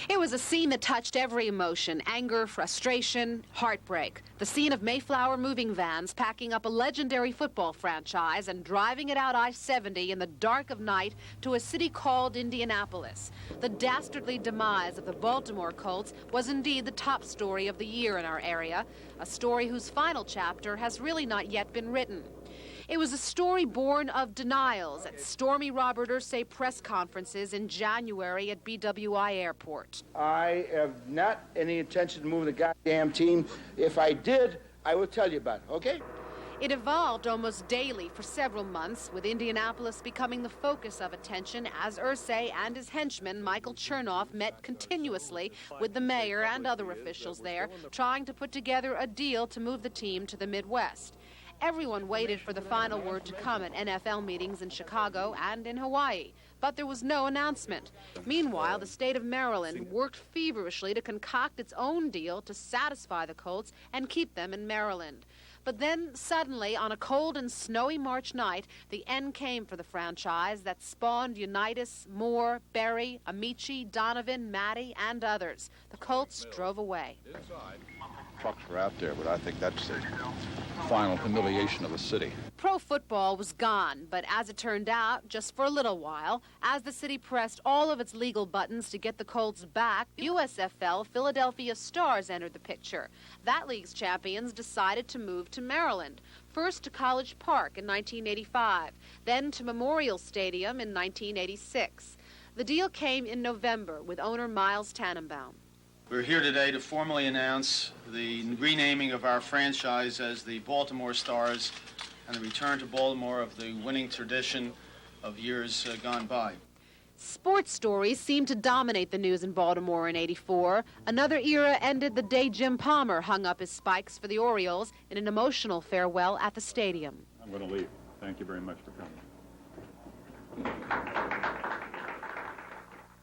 It was a scene that touched every emotion: anger, frustration, heartbreak. The scene of Mayflower moving vans packing up a legendary football franchise and driving it out I-70 in the dark of night to a city called Indianapolis. The dastardly demise of the Baltimore Colts was indeed the top story of the year in our area, a story whose final chapter has really not yet been written. It was a story born of denials at stormy Robert Ursay press conferences in January at BWI Airport. I have not any intention of moving the goddamn team. If I did, I will tell you about it, okay? It evolved almost daily for several months, with Indianapolis becoming the focus of attention as Ursay and his henchman, Michael Chernoff, met continuously with the mayor and other officials there, trying to put together a deal to move the team to the Midwest. Everyone waited for the final word to come at NFL meetings in Chicago and in Hawaii, but there was no announcement. Meanwhile, the state of Maryland worked feverishly to concoct its own deal to satisfy the Colts and keep them in Maryland. But then, suddenly, on a cold and snowy March night, the end came for the franchise that spawned Unitas, Moore, Berry, Amici, Donovan, Matty, and others. The Colts drove away. Trucks were out there, but I think that's the final humiliation of the city. Pro football was gone, but as it turned out, just for a little while, as the city pressed all of its legal buttons to get the Colts back, USFL Philadelphia Stars entered the picture. That league's champions decided to move to Maryland, first to College Park in 1985, then to Memorial Stadium in 1986. The deal came in November with owner Miles Tannenbaum. We're here today to formally announce the renaming of our franchise as the Baltimore Stars and the return to Baltimore of the winning tradition of years gone by. Sports stories seemed to dominate the news in Baltimore in '84. Another era ended the day Jim Palmer hung up his spikes for the Orioles in an emotional farewell at the stadium. I'm going to leave. Thank you very much for coming.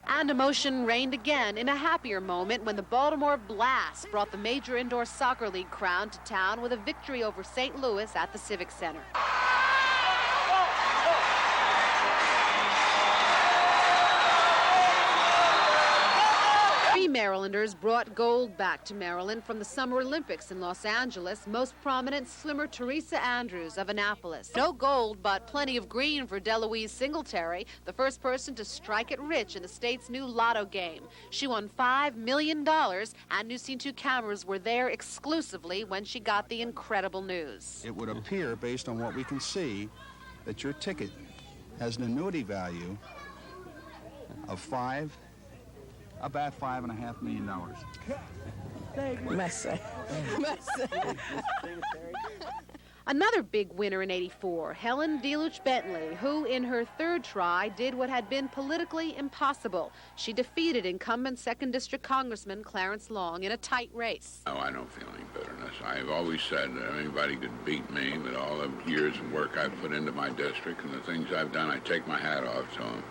And emotion reigned again in a happier moment when the Baltimore Blast brought the Major Indoor Soccer League crown to town with a victory over St. Louis at the Civic Center. Three Marylanders brought gold back to Maryland from the Summer Olympics in Los Angeles, most prominent swimmer Teresa Andrews of Annapolis. No gold, but plenty of green for Deloise Singletary, the first person to strike it rich in the state's new lotto game. She won $5 million, and News Scene 2 cameras were there exclusively when she got the incredible news. It would appear, based on what we can see, that your ticket has an annuity value of about $5.5 million. Another big winner in '84, Helen DeLuch Bentley, who in her third try did what had been politically impossible. She defeated incumbent 2nd District Congressman Clarence Long in a tight race. Oh, I don't feel any bitterness. I've always said that anybody could beat me with all the years of work I've put into my district and the things I've done. I take my hat off to them.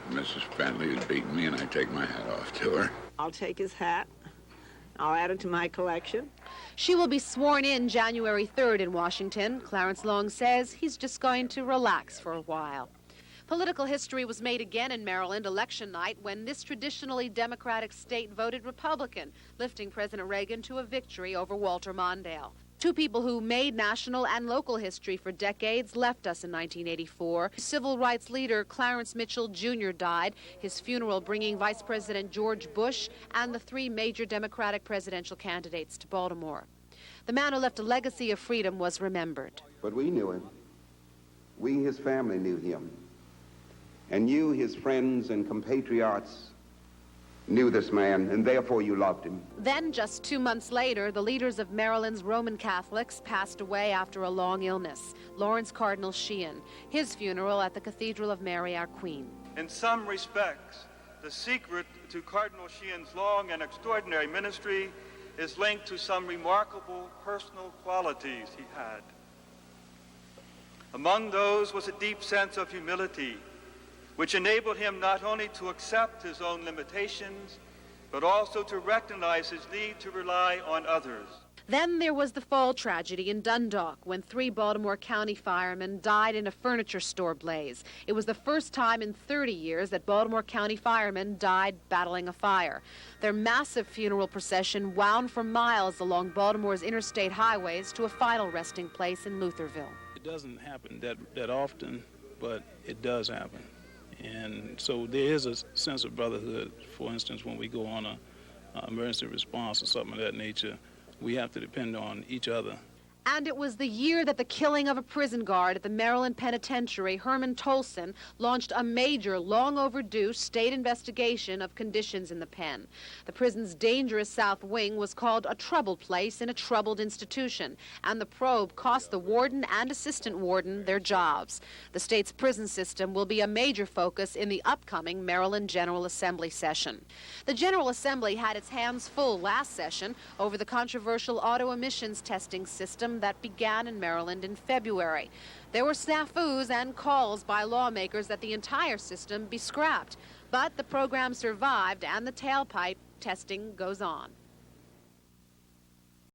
Mrs. Bentley has beaten me, and I take my hat off to her. I'll take his hat. I'll add it to my collection. She will be sworn in January 3rd in Washington. Clarence Long says he's just going to relax for a while. Political history was made again in Maryland election night when this traditionally Democratic state voted Republican, lifting President Reagan to a victory over Walter Mondale. Two people who made national and local history for decades left us in 1984. Civil rights leader Clarence Mitchell Jr. died, his funeral bringing Vice President George Bush and the three major Democratic presidential candidates to Baltimore. The man who left a legacy of freedom was remembered. But we knew him. We, his family, knew him. And you, his friends and compatriots, knew this man, and therefore you loved him. Then, just 2 months later, the leaders of Maryland's Roman Catholics passed away after a long illness. Lawrence Cardinal Sheehan, his funeral at the Cathedral of Mary, our Queen. In some respects, the secret to Cardinal Sheehan's long and extraordinary ministry is linked to some remarkable personal qualities he had. Among those was a deep sense of humility, which enabled him not only to accept his own limitations, but also to recognize his need to rely on others. Then there was the fall tragedy in Dundalk when 3 Baltimore County firemen died in a furniture store blaze. It was the first time in 30 years that Baltimore County firemen died battling a fire. Their massive funeral procession wound for miles along Baltimore's interstate highways to a final resting place in Lutherville. It doesn't happen that often, but it does happen. And so there is a sense of brotherhood. For instance, when we go on a emergency response or something of that nature, we have to depend on each other. And it was the year that the killing of a prison guard at the Maryland Penitentiary, Herman Tolson, launched a major, long-overdue state investigation of conditions in the pen. The prison's dangerous south wing was called a troubled place in a troubled institution, and the probe cost the warden and assistant warden their jobs. The state's prison system will be a major focus in the upcoming Maryland General Assembly session. The General Assembly had its hands full last session over the controversial auto emissions testing system that began in Maryland in February. There were snafus and calls by lawmakers that the entire system be scrapped. But the program survived and the tailpipe testing goes on.